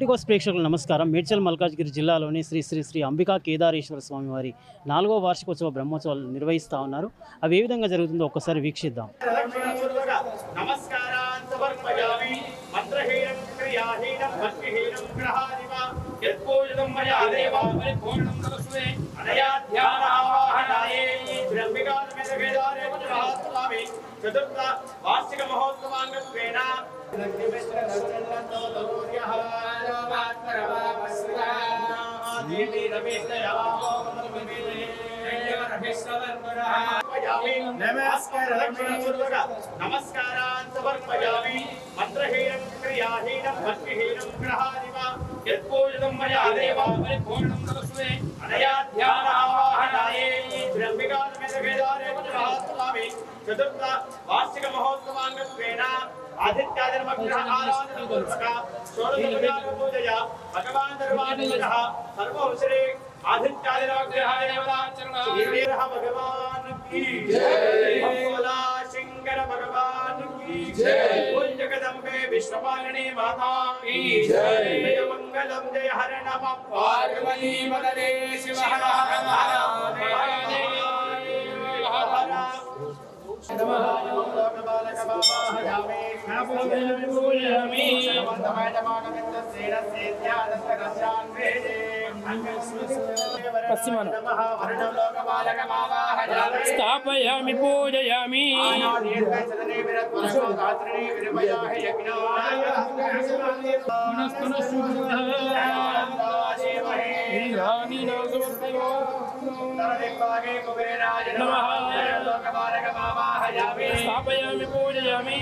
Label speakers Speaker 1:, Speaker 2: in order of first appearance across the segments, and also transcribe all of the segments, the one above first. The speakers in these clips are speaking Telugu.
Speaker 1: కోస్ ప్రేక్షకులకు నమస్కారం. మేడ్చల్ మల్కాజ్గిరి జిల్లాలోని శ్రీ శ్రీ శ్రీ అంబికా కేదారేశ్వర స్వామి వారి 4వ వార్షికోత్సవ బ్రహ్మోత్సవాలు నిర్వహిస్తూ ఉన్నారు. అవి ఏ విధంగా జరుగుతుందో ఒక్కసారి వీక్షిద్దాం.
Speaker 2: చతుర్థ వార్షిక మహోత్సవాంగత్వేన నమస్కారాన్ సమర్పయామి. మంత్రహీనం క్రియాహీనం భక్తిహీనం గ్రహాదివ యత్పూజితం మయా దేవ పరిపూర్ణం తదస్మే అనయా ధ్యానావాహనాయే బ్రహ్మికానమేధవేదారే పుత్రహాస్వామి. చతుర్థ వార్షిక మహోత్సవాంగత్వేన ఆదిత్యాదినమగ్రహ ఆరాధన పూర్వక షోడశోపచార పూజయ భగవాన్ దర్వాణినః సర్వోశ్రీ ఆదిత్యాదినమగ్రహాయ దేవతాచరణ శ్రీరః భగవాన్ కీ జై. భోలా శంకర భగవాన్ కీ జై. ఓం జగదంబే విశ్వపాలిని మాతా కీ జై. జయ మంగళం జయ హర నమ పార్వతీ వదనే శివ హర హర
Speaker 3: స్థాపయామి పూజయామి. స్థాపయామి పూజయామి.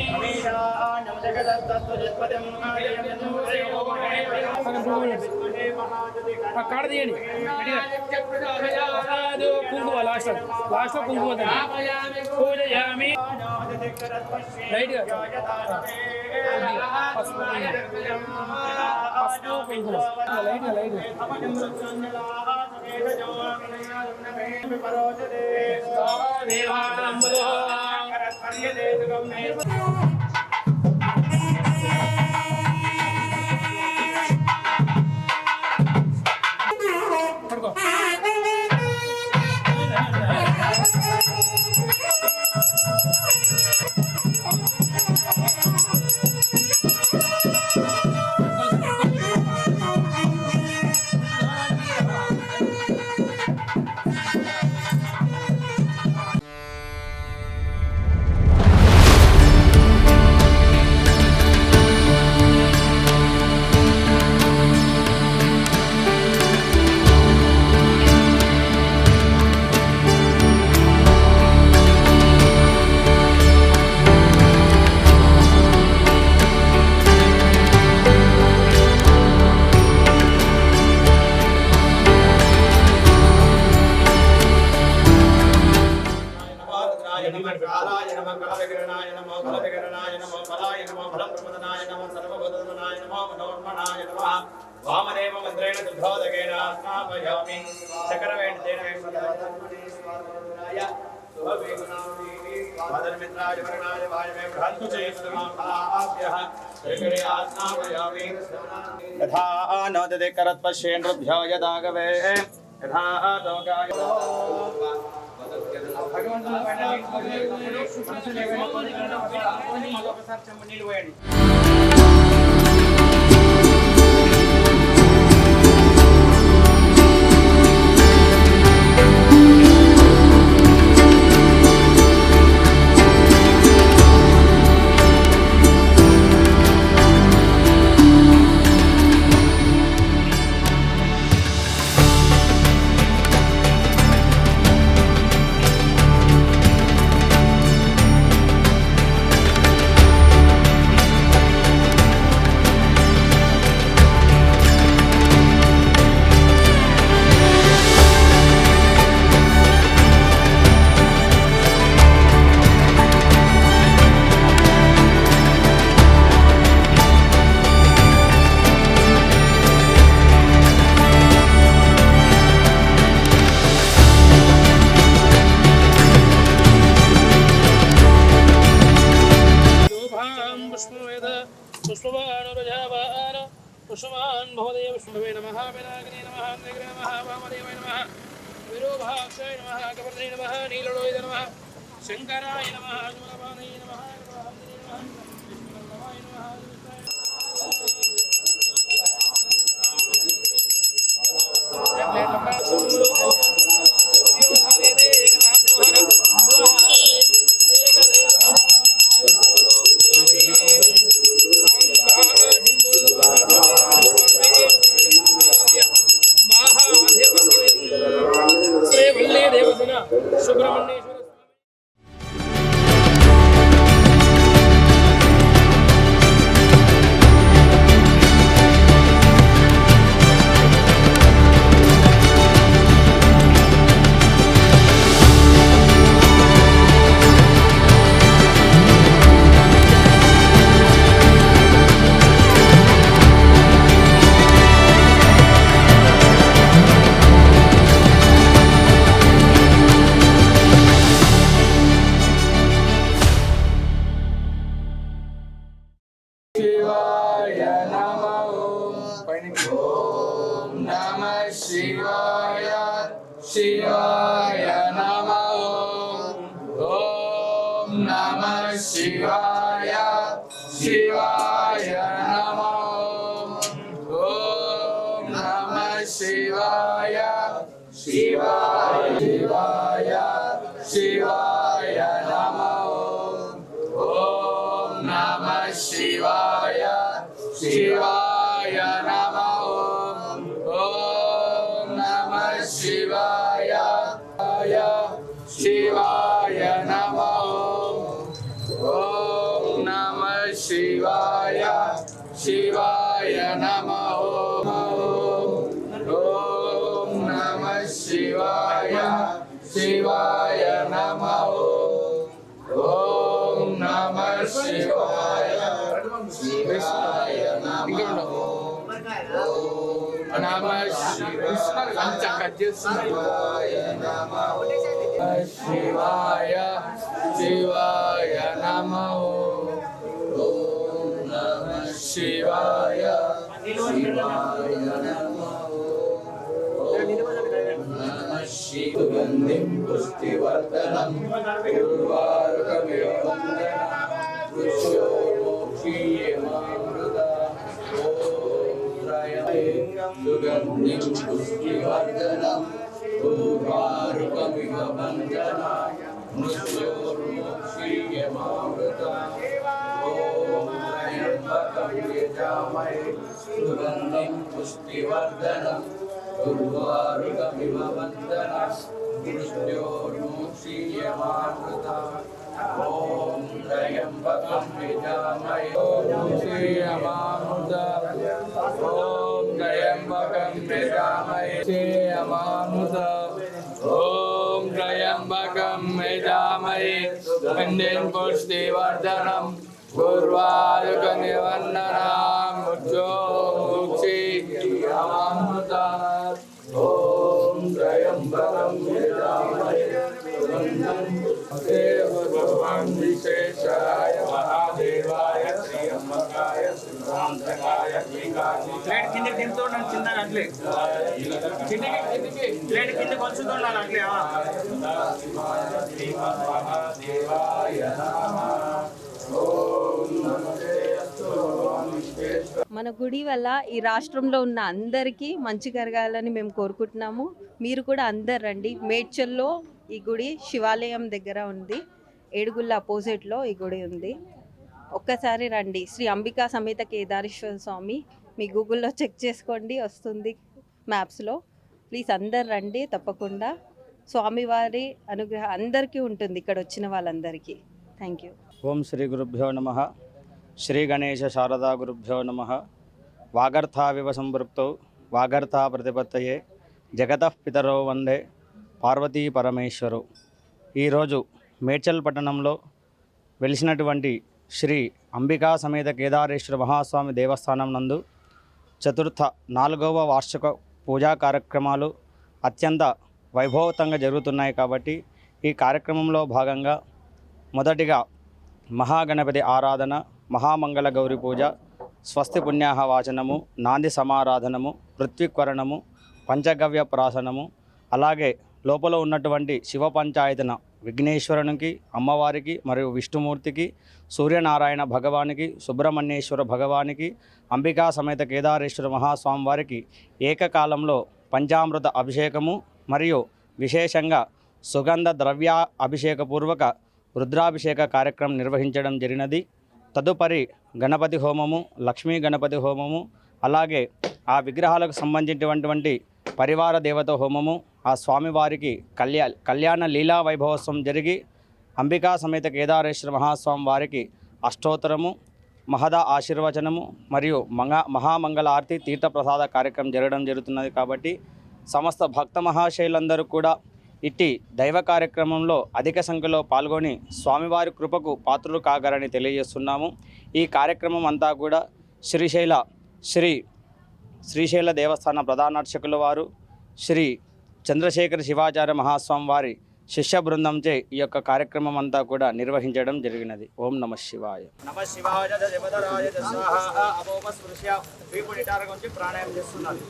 Speaker 3: కాడ తీయండి. కుంకుమ లాస్ట్ కుంకుమ పూజయామి. రైట్ పసుపు కుంకుమ లైట్ లైట్
Speaker 2: వామదేవ మంత్రేణ దుర్భోదకేన స్నాపయామి. చక్రవేణేన శుభవేగుణాయ వరుణాయ వాయమే బృహత్తు చేస్తుమాభ్యః శ్రీకరే ఆస్నాపయామి. యథా నోదతే కరత్పశ్యేంద్రభ్యో యదాగవే యథా దోగాయ
Speaker 3: महोदय विष्णुवे नमः विनायकने नमः नगरे नमः वामदेवाय नमः विरोधाक्षाय नमः कपर्णे नमः नीललोय नमः शंकराय नमः अजमलवानाय नमः हरिने नमः विष्णुवल्लभाय सुब्रह्मण्येश्वर
Speaker 4: शिवाय नमः ओम नमः शिवाय शिवाय नमः ओम नमः शिवाय शिवाय नमः ओम नमः शिवाय शिवाय शिवाय शिवाय नमः ओम नमः शिवाय शिवाय नमः ओम नमः शिवाय शिवाय नमः ओम नमः शिवाय शिवाय नमः ओम नमः शिवाय शिवाय नमः ओम नमः शिवाय शिवाय नमः नमः शिवाय नमः शिवाय शिवाय नमः ओम नमः शिवाय शिवाय नमः नमः शिवगन्धिं पुष्टिवर्धनं उर्वारुकमिव वन्दनं पुष्योक्षीयमामृता सुगन्धिं पुष्टिवर्धनं उर्वारुकमिव वन्दनं मृत्योर्मोक्षीयमामृता ॐ त्र्यम्बकं यजामहे सुगन्धिं पुष्टिवर्धनं उर्वारुकमिव वन्दनं मृत्योर्मोक्षीयमामृता ॐ त्र्यम्बकं यजामहे मोक्षीयमामृता ॐ त्र्यम्बकं यजामहे श्रीयमामृता ॐ त्र्यम्बकं यजामहे सुगन्धिं पुष्टिवर्धनं उर्वारुकमिवन्दनं मृत्योर्मोक्षीयमामृता ॐ त्र्यम्बकं यजामहे भगवान् विशेषाय महादेवाय त्र्यम्बकाय सुब्रह्मण्याय
Speaker 2: ప్లేట్ కిందకి దింపుతూ చిన్నగా అట్లే కిందకి ప్లేట్ కిందకి వచ్చుతూ అట్లే
Speaker 4: మహాదేవాయ నమః ఓం నమస్తే అస్తు
Speaker 5: మన గుడి వల్ల ఈ రాష్ట్రంలో ఉన్న అందరికీ మంచి కలగాలని మేము కోరుకుంటున్నాము. మీరు కూడా అందరు రండి. మేడ్చల్లో ఈ గుడి శివాలయం దగ్గర ఉంది. ఏడుగుళ్ళ అపోజిట్లో ఈ గుడి ఉంది. ఒక్కసారి రండి. శ్రీ అంబికా సమేత కేదారేశ్వర స్వామి. మీ గూగుల్లో చెక్ చేసుకోండి, వస్తుంది మ్యాప్స్లో. ప్లీజ్ అందరు రండి తప్పకుండా. స్వామివారి అనుగ్రహం అందరికీ ఉంటుంది ఇక్కడ వచ్చిన వాళ్ళందరికీ. Thank you.
Speaker 1: ఓం శ్రీ గురుభ్యో నమః. శ్రీ గణేశ శారదా గురుభ్యో నమః. వాగర్థావివ సంపృక్తౌ వాగర్థా ప్రతిపత్తయే జగతః పితరో వందే పార్వతీ పరమేశ్వరు. ఈరోజు మేడ్చల్ పట్టణంలో వెలిసినటువంటి శ్రీ అంబికా సమేత కేదారేశ్వర మహాస్వామి దేవస్థానం నందు చతుర్థ 4వ వార్షిక పూజా కార్యక్రమాలు అత్యంత వైభవతంగా జరుగుతున్నాయి. కాబట్టి ఈ కార్యక్రమంలో భాగంగా మొదటిగా మహాగణపతి ఆరాధన, మహామంగళ గౌరి పూజ,
Speaker 6: స్వస్తి పుణ్యాహ వాచనము, నాంది సమారాధనము, పృథ్వీకరణము, పంచగవ్య ప్రాసనము, అలాగే లోపల ఉన్నటువంటి శివ పంచాయతన విఘ్నేశ్వరునికి, అమ్మవారికి మరియు విష్ణుమూర్తికి, సూర్యనారాయణ భగవానికి, సుబ్రహ్మణ్యేశ్వర భగవానికి, అంబికా సమేత కేదారేశ్వర మహాస్వామి వారికి ఏకకాలంలో పంచామృత అభిషేకము మరియు విశేషంగా సుగంధ ద్రవ్య అభిషేకపూర్వక రుద్రాభిషేక కార్యక్రమం నిర్వహించడం జరిగినది. తదుపరి గణపతి హోమము, లక్ష్మీ గణపతి హోమము, అలాగే ఆ విగ్రహాలకు సంబంధించినటువంటి పరివార దేవత హోమము, ఆ స్వామివారికి కళ్యాణ లీలా వైభవోత్సవం జరిగి అంబికా సమేత కేదారేశ్వర మహాస్వామి వారికి అష్టోత్తరము, మహదా ఆశీర్వచనము మరియు మహామంగళ ఆరతి తీర్థప్రసాద కార్యక్రమం జరగడం జరుగుతున్నది. కాబట్టి సమస్త భక్త మహాశయులందరూ కూడా ఇట్టి దైవ కార్యక్రమంలో అధిక సంఖ్యలో పాల్గొని స్వామివారి కృపకు పాత్రులు కాగలని తెలియజేస్తున్నాము. ఈ కార్యక్రమం అంతా కూడా శ్రీశైల దేవస్థాన ప్రధానార్చకుల వారు శ్రీ చంద్రశేఖర శివాచార్య మహాస్వామి వారి శిష్య బృందంచే ఈ యొక్క కార్యక్రమం అంతా కూడా నిర్వహించడం జరిగినది. ఓం నమః శివాయ.
Speaker 2: నమ శివాయ దేవదరాయ స్వాహ అపోపస్పృశ్య వీపునిటార గురించి ప్రాణాయామం చేస్తున్నారు.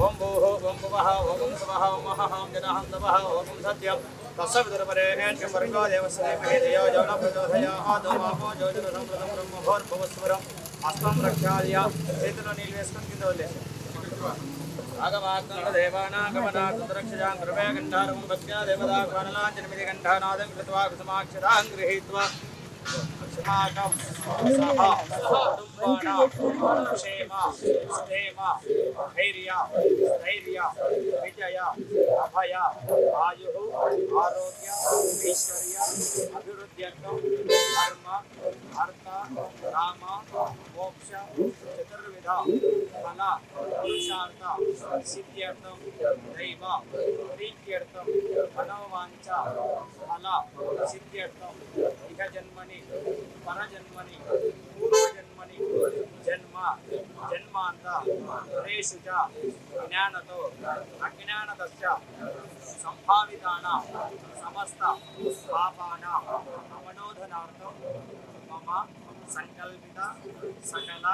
Speaker 2: ఓం భూహో ఓం భువః ఓం స్వః ఓం మహః జనః తవః ఓం సత్యం తస్సవిదుర్వరేణ్యం వర్గో దేవస్య మహేదయో జౌన ప్రచోదయాత్ మాపో జోజన సంప్రదం బ్రహ్మభోర్భవస్వరం అస్తం రక్షాయ చేతులు నీళ్ళు వేసుకొని కింద వదిలేసి ఆగమాగ్నంద దేవానాగమనాగంధరక్షజాం కృపే గంధారం భక్త్యా దేవదాఖ్వానలాంజనమిది గంధానాదం కృత్వా కుసుమాక్షరాం గృహీత్వా అస్మాకం క్షేమ స్థేమ ధైర్య విజయ అభయ ఆయు ఆరోగ్య ఐశ్వర్య అభివృద్ధ్యర్థం ధర్మ అర్థ రామ మోక్ష చతుర్విధ ఫల పురుషార్థ సిద్ధ్యర్థం దైవ ప్రీత్యర్థం మనోవాంఛ ఫల సిద్ధ్యర్థం ఇహ జన్మని పరజన్మని పూర్వజన్మని జన్మాంత రేషు చ జ్ఞానతో అజ్ఞానదశ్చ సంభావితాన సమస్త పాపాన అవనోదనార్థం మమ సంకల్పిత సకల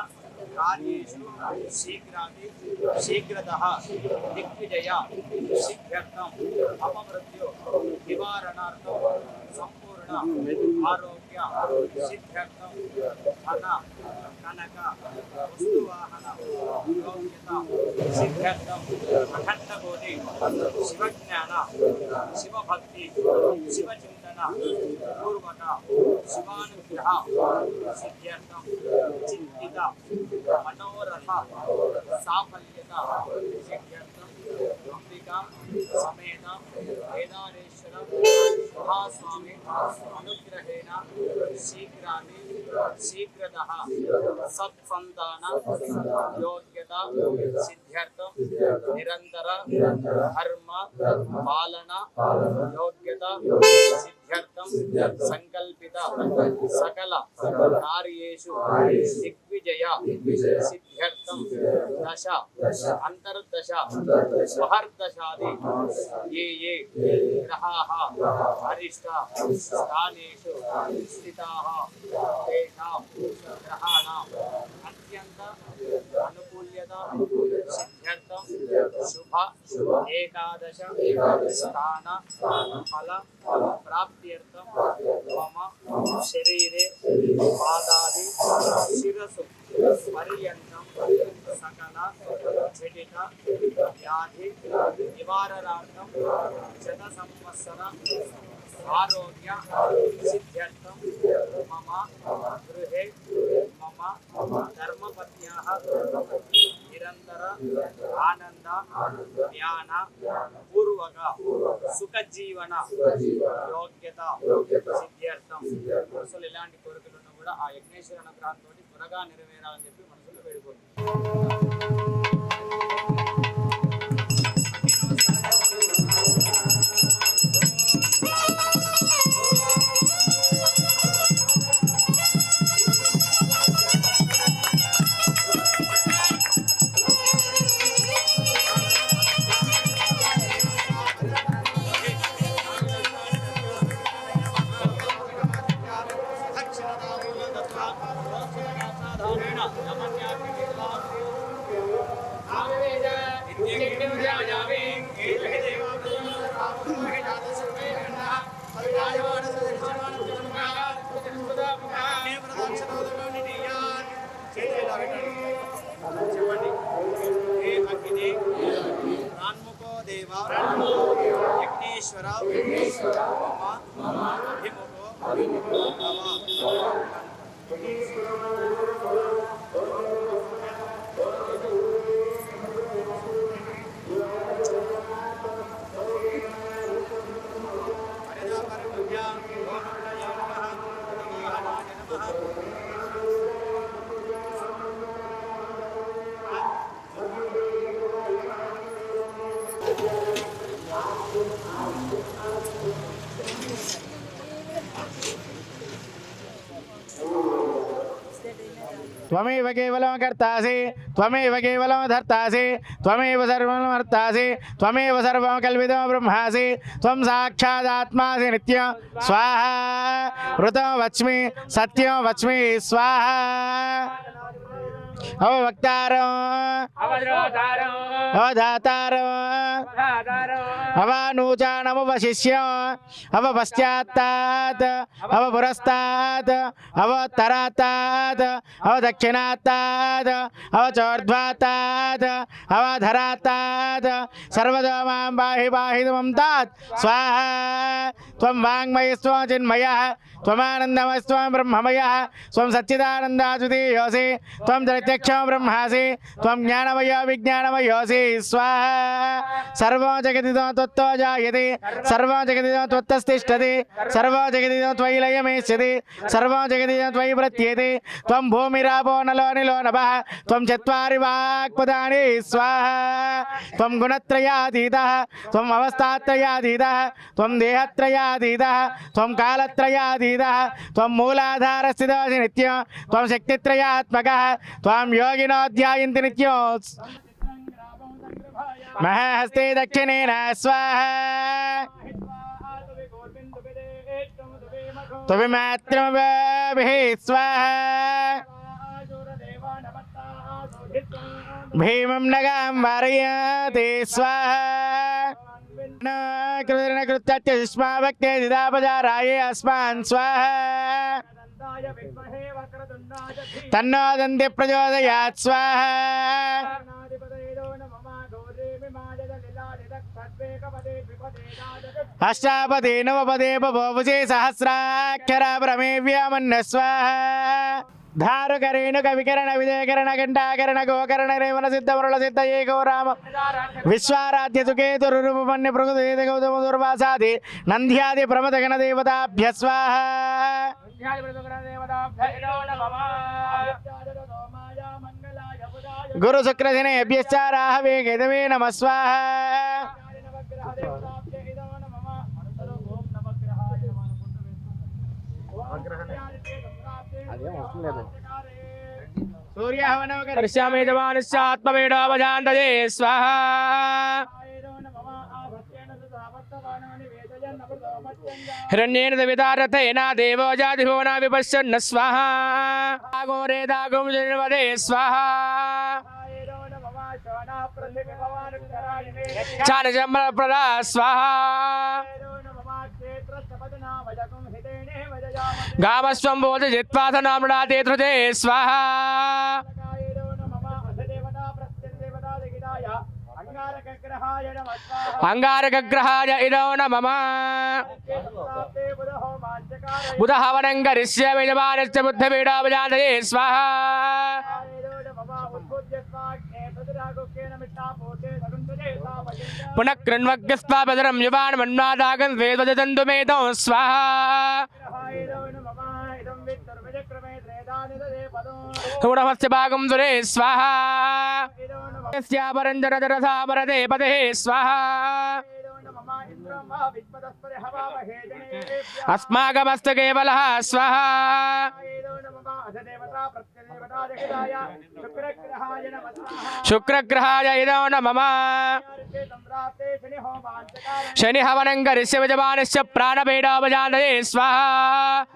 Speaker 2: కార్యేషు శీఘ్రతః దిగ్విజయ సిద్ధ్యర్థం అపమృత్యు నివారణార్థం సంపూర్ణ ఆరోగ్య సిద్ధ్యర్థం ధన కనక వస్తువాహన యోగ్యత సిద్ధ్యర్థం అఖండబోధి శివజ్ఞాన శివభక్తి శివచింతన పూర్వక శివానుగ్రహ సిద్ధ్యర్థం చింతిత మనోరథ సాఫల్యత సిద్ధ్యర్థం అంబికా సమేత కేదారేశ్వర మహాస్వామి అనుగ్రహేణ శీఘ్రతః సత్సంతాన యోగ్యత సిద్ధ్యర్థం నిరంతర ధర్మ పాలన యోగ్యత సిద్ధ్యర్థం సంకల్పిత సకల కార్యేషు దిగ్విజయ సిద్ధ్యర్థం దశ అంతర్దశ మహర్దశాది ఏ గ్రహాः అరిష్ట స్థానేషు స్థితాः తేషాం గ్రహాణాం అత్యంత అనుకూల్యత సిద్ధ్యర్థం శుభ ఏకాదశ స్థాన ఫల ప్రాప్త్యర్థం మమ శరీరే పాదాది శిరసు పర్యంతం సకల జటిత వ్యాధి నివారణార్థం శత సంవత్సర ఆరోగ్య సిద్ధ్యర్థం మమ గృహే మమ ధర్మపత్న్యాః నిరంతర ఆనంద జ్ఞాన పూర్వక సుఖజీవన యోగ్యత సిద్ధ్యర్థం. అసలు ఎలాంటి కోరికలు ఉన్నా కూడా ఆ యజ్ఞేశ్వర అనుగ్రహంతో త్వరగా నెరవేరాలని చెప్పి మనసులో వేడుకోండి. मम अभिमुखो भव।
Speaker 3: त्वमेव केवलं कर्तासि त्वमेव केवलं धर्तासि त्वमेव सर्वं हर्तासि त्वमेव सर्वं कल्पितं ब्रह्मासि त्वं साक्षादात्मासि नित्यं स्वाहा ऋतं वच्मि सत्यं वच्मि स्वाहा अवक्तारम् अवधातारम् अवानूचानमुपशिष्यम् अवपश्चात्तात् अवपुरस्तात् अवतरात्तात् अवदक्षिणात्तात् अवचोर्ध्वात्तात् अवधरात्तात् सर्वदा मां पाहि पाहि त्वं तात् स्वाहा त्वं वाङ्मयस्त्वं चिन्मयः त्वमानन्दमस्त्वं ब्रह्ममयः त्वं सच्चिदानन्दाद्वितीयोऽसि त्वं प्रत्यक्षं ब्रह्मासि त्वं ज्ञानमयो विज्ञानमयोऽसि स्वाहा सर्वं जगदिदं त्वत्तो जायते सर्वं जगदिदं त्वत्तस्तिष्ठति सर्वं जगदिदं त्वयि लयमेष्यति सर्वं जगदिदं त्वयि प्रत्येते त्वं भूमिरापो नलो निलो नभः त्वं चत्वारि वाक्पदानि स्वाहा त्वं गुणत्रयातीतः त्वम् अवस्थात्रयातीतः त्वं देहत्रयातीतः त्वं कालत्रयातीतः त्वं मूलाधारस्थितोऽसि नित्यं त्वं शक्तित्रयात्मकः त्वां योगिनो ध्यायन्ति नित्यं महहस्ते दक्षिणेन स्वाहा त्वमिमात्रमभिः स्वाहा भीमं नगां वारयते स्वाहा कृत्यष्मा भक्ते सिदापचाराये अस्मान् स्वाहा तन्नो दन्ति प्रचोदयात् स्वाहा अष्टापदे नवपदे बभूवुषे सहस्राक्षरा प्रमेव्यामन्न स्वाहा धारुकरेणु कविकरण विजयकरण घंटाकरण गोकरण रेवण सिद्ध मुरल सिद्ध एको राम विश्वाराध्य सुकेतुरुपमन्य प्रकृति गौतम दुर्वासादि नंद्यादि प्रमथ गण देवताभ्य स्वाहा गुरु शुक्र शनेभ्यश्च राहवे केतवे नमः स्वाहा सूर्यहवनकर्ष्यामेतमानश्चात्मवेदावजान्तये स्वाहा हिरण्येन दवितारथेन देवो जातिभुवना विपश्यन्न स्वाहा गोरेदागुं जन्मदे स्वाहा चानजम्बलप्रदा स्वाहा गामस्वं बोध जित्वाथ नामृणाते धृते स्वाहा अंगारकग्रहाय इदो नमः बुधहवनं करिष्यामि यजमानस्य बुद्धपीडावजातये स्वाहा पुनः कृण्वग्स्वा बदरं युवान् मन्वादागं वेदजन्तुमेतो स्वाहा नमस्य भागं दुरे स्वाहा स्यापरञ्जरधरसामरदे पदे स्वाहा अस्माकमस्तके बलः स्वाहा शुक्रग्रहाय इदो नमः शनिहवनं करिष्यामि यजमानस्य प्राणपीडावजातये स्वाहा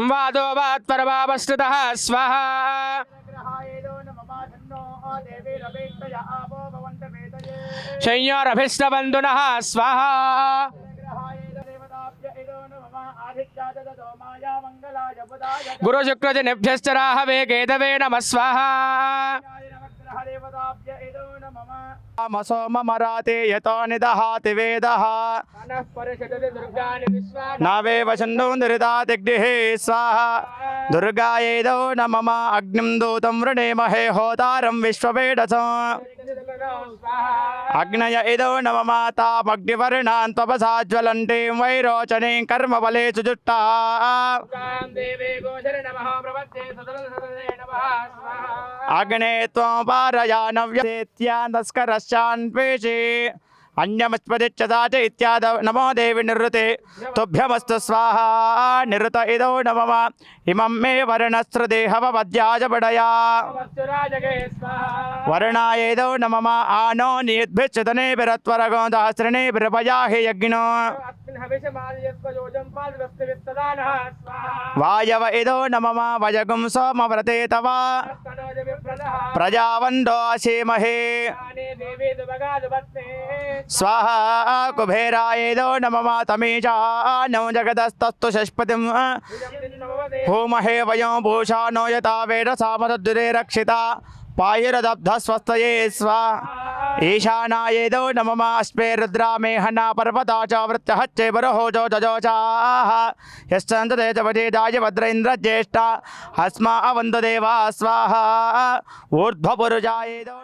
Speaker 3: वादो वात्परभावस्तुतः स्वाहा शय्योरभिष्टबन्धुनः स्वाहा गुरुशुक्रजनेभ्यश्च राहवे केतवे नमः स्वाहा
Speaker 6: మసోమరాతే యతో నిదహాతి వేదః
Speaker 3: మనః పరిషదతి దుర్గాని విశ్వా
Speaker 6: నావే వశండో నిరిదాతిగ్నిః స్వాహా దుర్గాయేదో నమమ అగ్నిం దూతం వృణేమహే హోతారం విశ్వవేదసం అగ్నయ ఇదో నమమ తామగ్నివర్ణాన్ త్వపసాజ్వలంటీం వైరోచనీం కర్మబలే సుజుట్టా
Speaker 3: దేవే గోచరి నమః ప్రవత్తే సదలసదే నమః స్వాహా
Speaker 6: అగ్నే త్వం పారయానవ్యసేత్యాన్తస్కరశ్చాన్వేషే అన్యమస్పదిచ్చదా చ ఇత్యాద నమో దేవి నిరుతే తుభ్యమస్తు స్వాహా నిరుత ఇదో నమమ ఇమం మే వర్ణస్రదేహవద్యాజ బడయా
Speaker 3: వస్తురాజగే స్వాహా
Speaker 6: వర్ణాయేదో నమమ ఆనో నీద్భిచ్చతనే బిరత్వరగో దాస్త్రిణే బిరపయాహి యజ్ఞో
Speaker 3: అస్మిన్ హవిషమాల్యస్వయోజం పాదవస్తు విత్తదానః స్వాహా
Speaker 6: వాయవ ఇదో నమమ వయగుం సోమవ్రతే తవ
Speaker 3: తనోజ విప్రదః
Speaker 6: ప్రజావందో అసీమహే
Speaker 3: ఆనే దేవే దువగాదువత్తే
Speaker 6: స్వాహా కుబేరాయేదో నమమ తమేజానో జగదస్తస్తు షష్పతిం
Speaker 3: నమవదే
Speaker 6: హోమహే వయం భూషానో యథా వేద సామదురే రక్షిత పాయురదబ్ధ స్వస్థయే స్వ ఈశానాయేదో నమమ అస్మే రుద్రామేహనా పర్వతా చ వృత్యహచ్చే బరహోజో జజోచాః యశ్చంత తేజవజేదాయ భద్రేంద్ర జ్యేష్ఠ హస్మా అవంతు దేవా స్వాహా ఊర్ధ్వపురుజాయేదో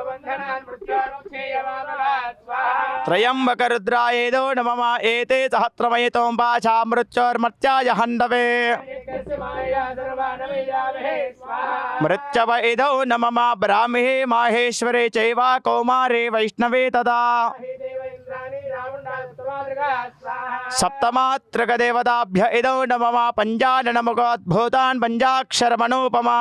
Speaker 3: బంధనాన్ మృత్యోరుచ్ఛేయమానః స్వాహా
Speaker 6: త్రయంబక రుద్రాయేదో నమమ ఏతే సహస్రమయతో పాశా మృత్యోర్మర్త్యాయ హండవే
Speaker 3: ఏకస్య మాయా సర్వానమేయామహే స్వాహా
Speaker 6: మృత్యవ ఇదౌ నమమ బ్రాహ్మే మాహేశ్వరే చైవ కౌమారే వైష్ణవే తదా
Speaker 3: హే దేవ ఇంద్రాణి రావణాత్మమాదృగా స్వాహా
Speaker 6: సప్తమాత్రక దేవతాభ్య ఇదౌ నమమ పంచాననముఖోద్భూతాన్ పంచాక్షరమనూపమా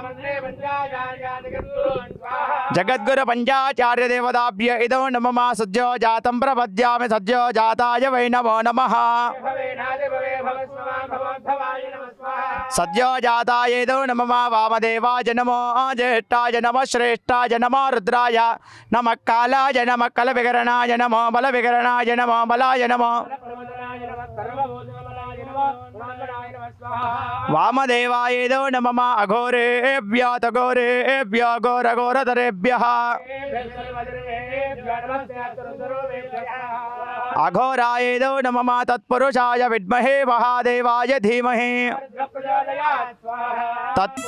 Speaker 3: మంత్రే పంచాచార్యాదిగత్తున్ స్వాహా
Speaker 6: జగద్గురు పంచాచార్య దేవతాభ్య ఇదౌ నమమ సద్యో జాతం ప్రపద్యామి సద్యో జాతాయ వై నమో నమః
Speaker 3: భవేనాది భవే భవస్మమా భవోద్భవాయ నమః స్వాహా
Speaker 6: సద్యో జాతాయేదో నమమ వామదేవాయ నమో జ్యేష్ఠాయ నమ శ్రేష్ఠాయ నమో రుద్రాయ నమ కాలాయ నమ కల వికరణాయ నమో బల వికరణాయ నమో బలాయ నమో
Speaker 3: ప్రమదనాయ నమః సర్వభూతమలాయ నమః మంగళాయ నమః స్వాహా
Speaker 6: వామదేవాయేదో నమమ అఘోరేభ్యో తఘోరేభ్యో ఘోరఘోరతరేభ్యః అఘోరాయేదో నమమ తత్పురుషాయ విద్మహే మహాదేవాయ ధీమహి తత్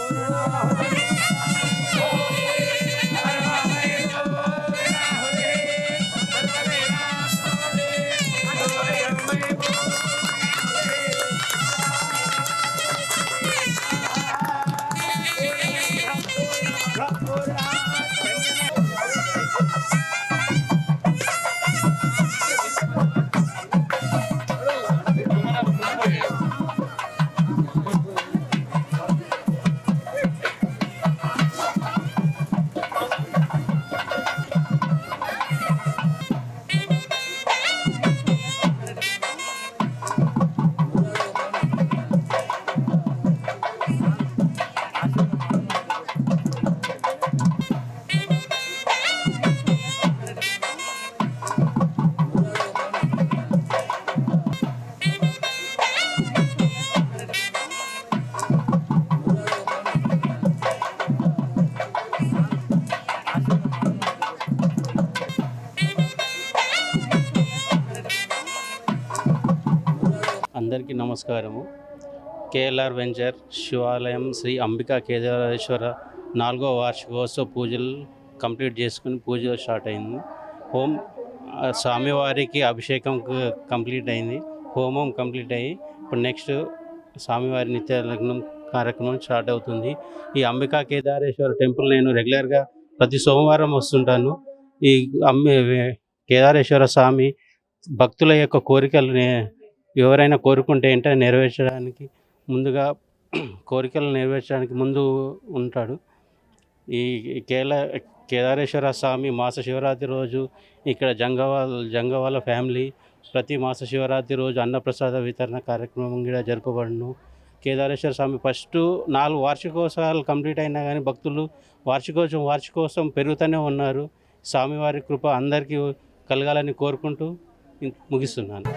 Speaker 1: అందరికీ నమస్కారము. కేఎల్ఆర్ వెంచర్ శివాలయం శ్రీ అంబికా కేదారేశ్వర 4వ వార్షికోత్సవ పూజలు కంప్లీట్ చేసుకుని పూజలు స్టార్ట్ అయింది. స్వామివారికి అభిషేకం కంప్లీట్ అయింది, హోమం కంప్లీట్ అయ్యి ఇప్పుడు నెక్స్ట్ స్వామివారి నిత్య లగ్నం కార్యక్రమం స్టార్ట్ అవుతుంది. ఈ అంబికా కేదారేశ్వర టెంపుల్ నేను రెగ్యులర్గా ప్రతి సోమవారం వస్తుంటాను. ఈ కేదారేశ్వర స్వామి భక్తుల యొక్క కోరికలు ఎవరైనా కోరుకుంటే ఏంటంటే నెరవేర్చడానికి ముందుగా కోరికలు నెరవేర్చడానికి ముందు ఉంటాడు. ఈ కేదారేశ్వర స్వామి మాస శివరాత్రి రోజు ఇక్కడ జంగవాళ్ళ ఫ్యామిలీ ప్రతి మాస శివరాత్రి రోజు అన్నప్రసాద వితరణ కార్యక్రమం కూడా జరపబడును. కేదారేశ్వర స్వామి ఫస్ట్ 4 వార్షికోత్సవాలు కంప్లీట్ అయినా కానీ భక్తులు వార్షికోత్సవం పెరుగుతూనే ఉన్నారు. స్వామివారి కృప అందరికీ కలగాలని కోరుకుంటూ ముగిస్తున్నాను.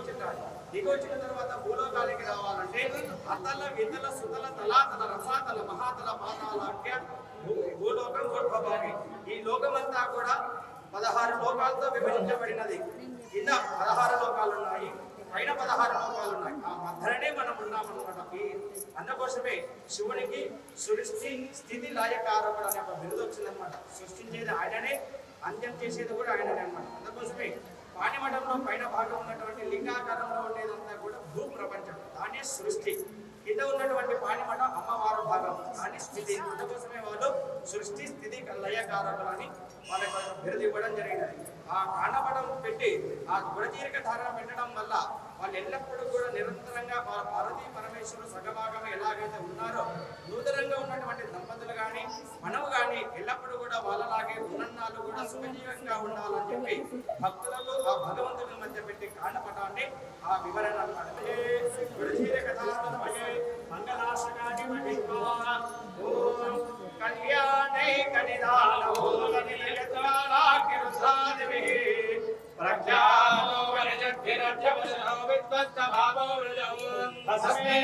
Speaker 2: దిగొచ్చింటాడు. దిగొచ్చిన తర్వాత భూలోకానికి రావాలంటే అతల వితల సుతల తలాతల రసాతల మహాతల పాతాళాఖ్య భూలోకం గొప్పభావి. ఈ లోకమంతా కూడా 16 లోకాలతో విభజించబడినది. కింద 16 లోకాలు ఉన్నాయి, పైన 16 లోకాలు ఉన్నాయి. ఆ మధ్యనే మనం ఉన్నామన్నమాట. అందుకోసమే శివునికి సృష్టి స్థితి లయకారకుడు అనే ఒక బిరుదు వచ్చిందనమాట. సృష్టించేది ఆయననే, అంత్యం చేసేది కూడా ఆయననే అనమాట. అందుకోసమే పాణిమఠంలో పైన భాగం ఉన్నటువంటి లింగాకారంలో ఉండేదంతా కూడా భూ ప్రపంచం, దాన్ని సృష్టి. కింద ఉన్నటువంటి పాణిమఠ అమ్మవారు భాగం, దాన్ని స్థితి. అందుకోసమే వాళ్ళు సృష్టి స్థితి లయకారకులని వాళ్ళకి బిరుదు ఇవ్వడం జరిగినది. ఆ కాండపటం పెట్టి ఆ గుడచీరిక ధారణ పెట్టడం వల్ల వాళ్ళు ఎల్లప్పుడూ కూడా నిరంతరంగా పార్వతీ పరమేశ్వరుడు సగభాగం ఎలాగైతే ఉన్నారో నూతనంగా ఉన్నటువంటి దంపతులు కానీ మనము కానీ ఎల్లప్పుడూ కూడా వాళ్ళలాగే ఉన్నన్నాళ్ళు కూడా సుఖజీవంగా ఉండాలని చెప్పి భక్తులకు ఆ భగవంతుని మధ్య పెట్టి కాండపటాన్ని ఆ వివరణ అన్నమాట. గుడచీరిక ధారణమయే మంగళాసనాన్ని కళ్యాణై కనిదానో ప్రఖ్యాతో వనజద్భిరధ్యవసనో విద్వత్తభావో వృజం హసమే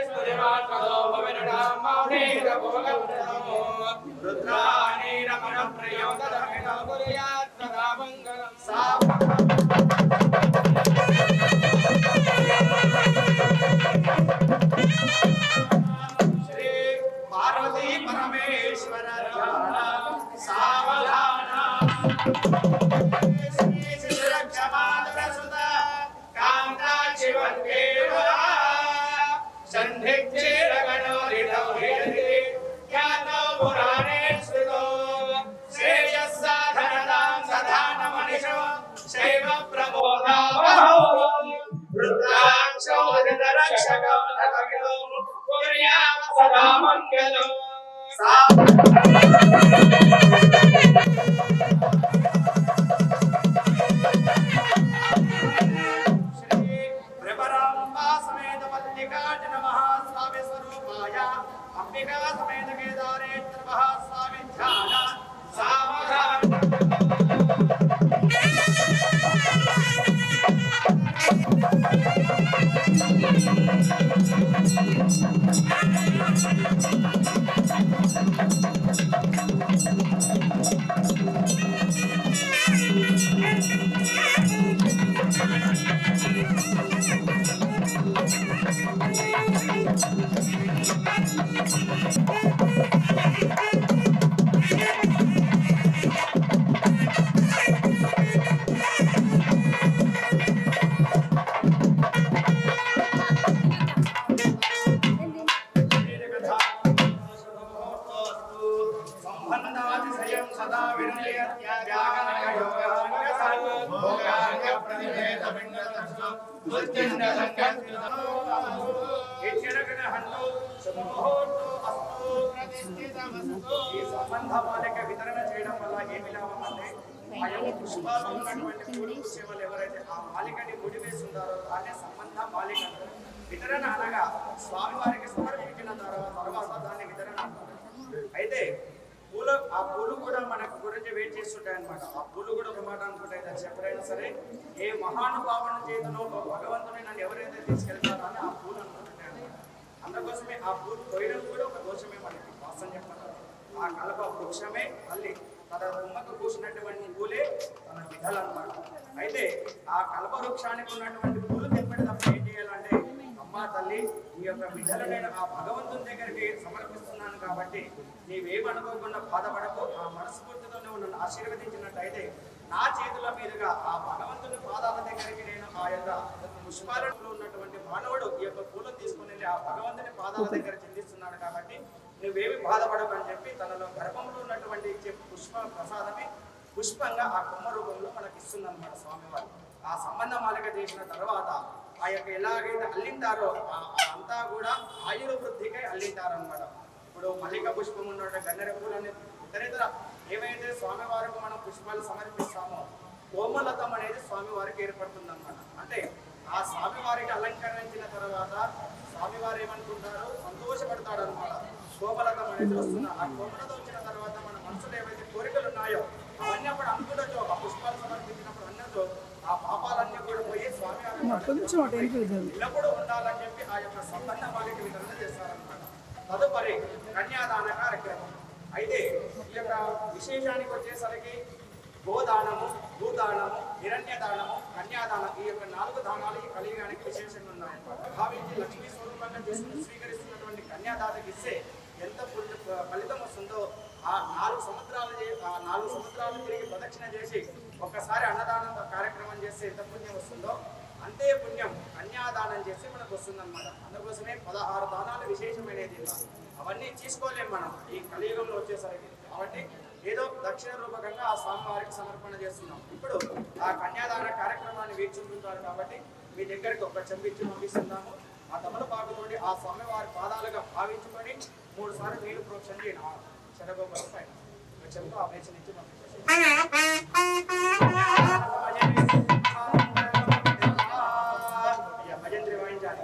Speaker 2: స్మృతిమాత్మదో భవినడాం మౌనేరభోగవృజమో రుద్రాణి రమణ ప్రయోగరమిణో కుర్యాత్ సదా మంగళం సా శ్రీ పార్వతీ పరమేశ్వర ధ్యాన సావధాన సంబంధమాలిక వితరణ చేయడం వల్ల ఏమి లాభం అంటే ఆ యొక్క పుష్పాలు ఉన్నటువంటి పూలు సేవలు ఎవరైతే ఆ మాలికని ముడివేస్తున్నారో దాన్ని సంబంధ మాలిక అంటారు. వితరణ అనగా స్వామివారికి సమర్పించిన తర్వాత దాన్ని వితరణ అంటారు. అయితే ఆ పూలు కూడా మనకు గురించి వెయిట్ చేస్తుంటాయి అనమాట. ఆ పూలు కూడా ఒక మాట అనుకుంటాయి, ఎప్పుడైనా సరే ఏ మహానుభావుని చేతిలో భగవంతుని నన్ను ఎవరైతే తీసుకెళ్తారో అని ఆ పూలు అనుకుంటుంటాయి అనమాట. అందుకోసమే ఆ పూలు పోయడం కూడా ఒక దోషమే మనకి వాసన చెప్పారు. ఆ కలప వృక్షమే మళ్ళీ తన కొమ్మకు పూసినటువంటి పూలే తన విధలు అనమాట. అయితే ఆ కలప వృక్షానికి ఉన్నటువంటి పూలు తెంపేటప్పుడు ఏం చేయాలంటే, అమ్మా తల్లి ఈ యొక్క విధలు నేను ఆ భగవంతుని దగ్గరికి సమర్పిస్తున్నాను కాబట్టి నీవేమనుకోకుండా బాధపడకు, ఆ మనస్ఫూర్తితో నువ్వు నన్ను ఆశీర్వదించినట్టయితే నా చేతుల మీదుగా ఆ భగవంతుని పాదాల దగ్గరికి నేను ఆ యొక్క పుష్పాలలో ఉన్నటువంటి మానవుడు ఈ యొక్క పూలను తీసుకుని వెళ్ళి ఆ భగవంతుని పాదాల దగ్గర చెందిస్తున్నాడు కాబట్టి నువ్వేమి బాధపడకు అని చెప్పి తనలో గర్భంలో ఉన్నటువంటి ఇచ్చే పుష్ప ప్రసాదమే పుష్పంగా ఆ కొమ్మ రూపంలో మనకి ఇస్తుందన్నమాట స్వామివారు. ఆ సంబంధ మాలిక చేసిన తర్వాత ఆ యొక్క ఎలాగైతే అల్లింటారో అంతా కూడా ఆయుర్వృద్ధికై అల్లింటారనమాట. ఇప్పుడు మల్లిక పుష్పం ఉన్న గన్నెర పూలు అనే ఇతరితర ఏవైతే స్వామివారికి మనం పుష్పాలు సమర్పిస్తామో కోమలతం అనేది స్వామివారికి ఏర్పడుతుందన్నమాట. అంటే ఆ స్వామివారికి అలంకరించిన తర్వాత స్వామివారు ఏమనుకుంటారు, సంతోషపడతాడు అనమాట. కోమలతం అనేది వస్తుంది. ఆ కోమలత వచ్చిన తర్వాత మన మనసులో ఏవైతే కోరికలు ఉన్నాయో అవన్నీ అప్పుడు అనుకుంటూ ఆ పుష్పాలు సమర్పించినప్పుడు అన్నట్టు ఆ పాపాలన్నీ కూడా పోయి స్వామివారికి
Speaker 7: కొంచెం అటు వెళ్ళిపోయింది.
Speaker 2: ఎల్లప్పుడూ ఉండాలని చెప్పి ఆ యొక్క సంబంధ వాళ్ళకి వితరణ చేస్తారనమాట. తదుపరి కన్యాదాన కార్యక్రమం. అయితే ఈ యొక్క విశేషానికి వచ్చేసరికి గోదానము, భూదానము, హిరణ్యదానము, కన్యాదానం, ఈ యొక్క 4 దానాలు ఈ కలియుగానికి విశేషంగా ఉన్నాయన్నమాట. భావించి లక్ష్మీ స్వరూపంగా చేసుకుని స్వీకరిస్తున్నటువంటి కన్యాదాతకి ఇస్తే ఎంత ఫలితం వస్తుందో ఆ 4 సంవత్సరాలు తిరిగి ప్రదక్షిణ చేసి ఒక్కసారి అన్నదానం కార్యక్రమం చేస్తే ఎంత పుణ్యం వస్తుందో అంతే పుణ్యం కన్యాదానం చేస్తే మనకు వస్తుందన్నమాట. అందుకోసమే 16 దానాలు విశేషమైనది. అవన్నీ తీసుకోలేం మనం ఈ కలియుగంలో వచ్చేసరికి. కాబట్టి ఏదో దక్షిణ రూపకంగా ఆ స్వామివారికి సమర్పణ చేస్తున్నాం. ఇప్పుడు ఆ కన్యాదాన కార్యక్రమాన్ని వీక్షించుకుంటారు కాబట్టి మీ దగ్గరికి ఒక చెంపిచ్చి పంపిస్తున్నాము. ఆ తమలపాకుతోటి ఆ స్వామివారి పాదాలుగా భావించుకొని 3 సార్లు నీళ్లు ప్రోక్షణ చేయండి. శనగోపరం పైన ఒక చెంపు ఆ పేచని ఇచ్చి పంపించేసి భజంత్రి వాయించాలి.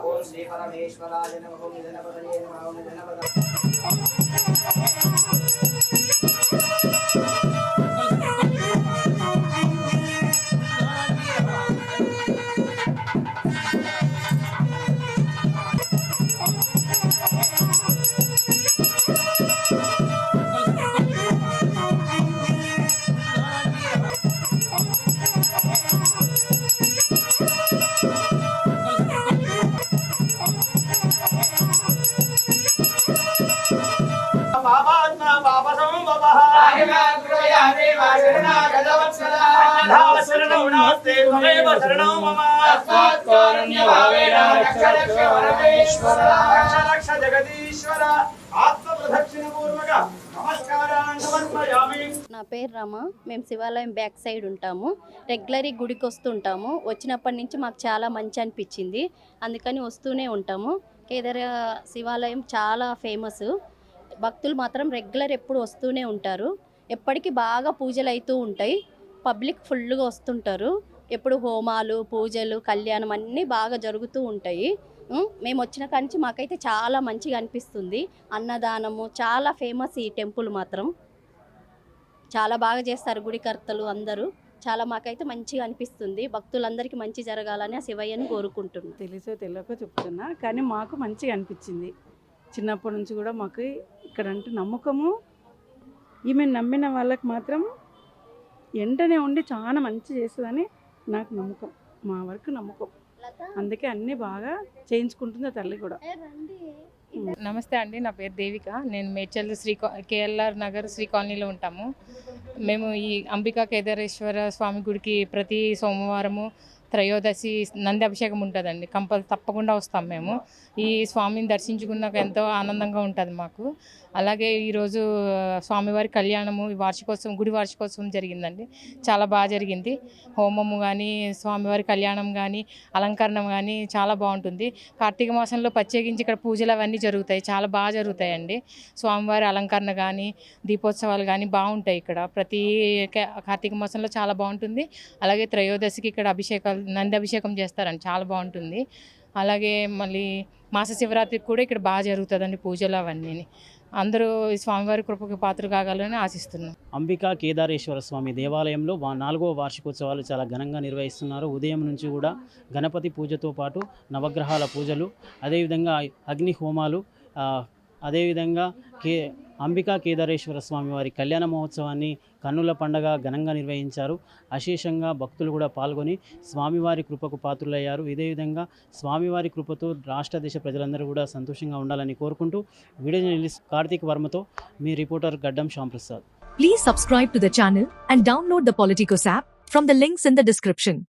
Speaker 2: ఓం శ్రీ పరమేశ్వరాయ నమః. ఓం జనపదయే నమః. ఓం జనపద బాబాత్మ బాబసం బబః శరణం నాస్తే త్వమేవ శరణం మమ. రక్ష జగదీశ్వర ఆత్మప్రదక్షిణ పూర్వక నమస్కారాన్ని సమర్పయామి.
Speaker 7: నా పేరు రమ. మేము శివాలయం బ్యాక్ సైడ్ ఉంటాము. రెగ్యులర్ ఈ గుడికి వస్తుంటాము. వచ్చినప్పటి నుంచి మాకు చాలా మంచి అనిపించింది, అందుకని వస్తూనే ఉంటాము. కేదార శివాలయం చాలా ఫేమస్. భక్తులు మాత్రం రెగ్యులర్ ఎప్పుడు వస్తూనే ఉంటారు. ఎప్పటికీ బాగా పూజలు అవుతూ ఉంటాయి. పబ్లిక్ ఫుల్గా వస్తుంటారు. ఎప్పుడు హోమాలు, పూజలు, కళ్యాణం అన్నీ బాగా జరుగుతూ ఉంటాయి. మేము వచ్చిన కాంచి మాకైతే చాలా మంచిగా అనిపిస్తుంది. అన్నదానము చాలా ఫేమస్. ఈ టెంపుల్ మాత్రం చాలా బాగా చేస్తారు గుడికర్తలు అందరూ. చాలా మాకైతే మంచిగా అనిపిస్తుంది. భక్తులందరికీ మంచి జరగాలని ఆ శివయ్యని కోరుకుంటున్నాను.
Speaker 8: తెలిసో తెలియక చెప్తున్నా, కానీ మాకు మంచిగా అనిపించింది. చిన్నప్పటి నుంచి కూడా మాకు ఇక్కడ అంటే నమ్మకము. ఈమె నమ్మిన వాళ్ళకి మాత్రం వెంటనే ఉండి చాలా మంచి చేస్తుందని నాకు నమ్మకం, మా వరకు నమ్మకం. అందుకే అన్నీ బాగా చేయించుకుంటుంది ఆ తల్లి కూడా.
Speaker 9: నమస్తే అండి, నా పేరు దేవిక. నేను మేడ్చల్ కేఎల్ఆర్ నగర్ శ్రీ కాలనీలో ఉంటాము. మేము ఈ అంబికా కేదారేశ్వర స్వామి గుడికి ప్రతి సోమవారము త్రయోదశి నంది అభిషేకం ఉంటుందండి. తప్పకుండా వస్తాం మేము. ఈ స్వామిని దర్శించుకున్నాక ఎంతో ఆనందంగా ఉంటుంది మాకు. అలాగే ఈరోజు స్వామివారి కళ్యాణము గుడి వార్షికోత్సవం జరిగిందండి. చాలా బాగా జరిగింది. హోమము కానీ, స్వామివారి కళ్యాణం కానీ, అలంకరణం కానీ చాలా బాగుంటుంది. కార్తీక మాసంలో ప్రత్యేకించి ఇక్కడ పూజలు అవన్నీ జరుగుతాయి, చాలా బాగా జరుగుతాయండి. స్వామివారి అలంకరణ కానీ, దీపోత్సవాలు కానీ బాగుంటాయి ఇక్కడ. ప్రతి కార్తీక మాసంలో చాలా బాగుంటుంది. అలాగే త్రయోదశికి ఇక్కడ నంది అభిషేకం చేస్తారండి, చాలా బాగుంటుంది. అలాగే మళ్ళీ మాస శివరాత్రికి కూడా ఇక్కడ బాగా జరుగుతుందండి పూజలు అవన్నీ. అందరూ ఈ స్వామివారి కృపకు పాత్ర కాగలని ఆశిస్తున్నాం.
Speaker 10: అంబికా కేదారేశ్వర స్వామి దేవాలయంలో 4వ వార్షికోత్సవాలు చాలా ఘనంగా నిర్వహిస్తున్నారు. ఉదయం నుంచి కూడా గణపతి పూజతో పాటు నవగ్రహాల పూజలు, అదేవిధంగా అగ్ని హోమాలు, అదేవిధంగా అంబికా కేదారేశ్వర స్వామి వారి కళ్యాణ మహోత్సవాన్ని కన్నుల పండగ ఘనంగా నిర్వహించారు. అశేషంగా భక్తులు కూడా పాల్గొని స్వామివారి కృపకు పాత్రులయ్యారు. ఇదే విధంగా స్వామివారి కృపతో రాష్ట్ర దేశ ప్రజలందరూ కూడా సంతోషంగా ఉండాలని కోరుకుంటూ వీడియో జర్నలిస్ట్ కార్తీక్ వర్మతో మీ రిపోర్టర్ గడ్డం Shyamprasad.
Speaker 11: Please subscribe to the channel and download the Politicos app from the links in the description.